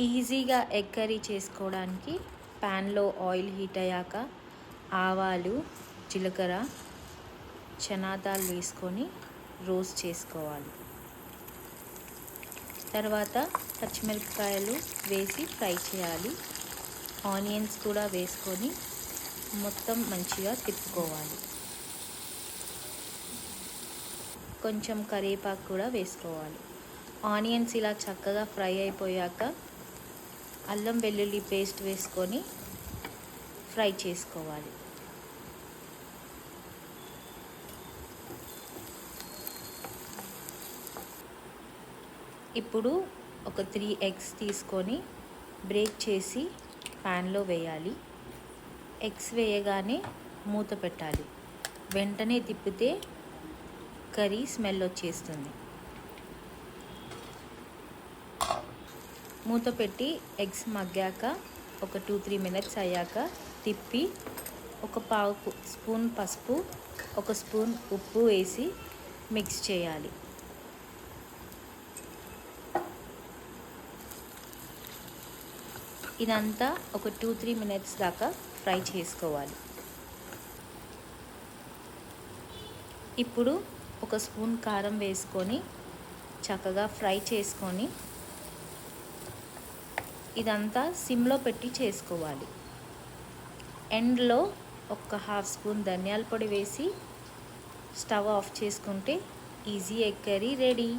ఈజీగా egg curry చేసుకోవడానికి ప్యాన్లో ఆయిల్ హీట్ అయ్యాక ఆవాలు, జీలకర్ర, చనా దాల్ వేసుకొని రోస్ట్ చేసుకోవాలి. తర్వాత పచ్చిమిరపకాయలు వేసి ఫ్రై చేయాలి. ఆనియన్స్ కూడా వేసుకొని మొత్తం మంచిగా తిప్పుకోవాలి. కొంచెం కరివేపాకు కూడా వేసుకోవాలి. ఆనియన్స్ ఇలా చక్కగా ఫ్రై అయిపోయాక అల్లం వెల్లుల్లి పేస్ట్ వేసుకొని ఫ్రై చేసుకోవాలి. ఇప్పుడు ఒక 3 ఎగ్స్ తీసుకొని బ్రేక్ చేసి ప్యాన్లో వేయాలి. ఎగ్స్ వేయగానే మూత పెట్టాలి. వెంటనే తిప్పితే కర్రీ స్మెల్ వచ్చేస్తుంది. మూత పెట్టి ఎగ్స్ మగ్గాక ఒక 2-3 మినిట్స్ అయ్యాక తిప్పి ఒక పావు స్పూన్ పసుపు, ఒక స్పూన్ ఉప్పు వేసి మిక్స్ చేయాలి. ఇదంతా ఒక 2-3 మినిట్స్ దాకా ఫ్రై చేసుకోవాలి. ఇప్పుడు ఒక స్పూన్ కారం వేసుకొని చక్కగా ఫ్రై చేసుకొని ఇదంతా సిమ్లో పెట్టి చేసుకోవాలి. ఎండ్లో ఒక 1/2 స్పూన్ ధనియాల పొడి వేసి స్టవ్ ఆఫ్ చేసుకుంటే ఈజీ ఎగ్ కర్రీ రెడీ.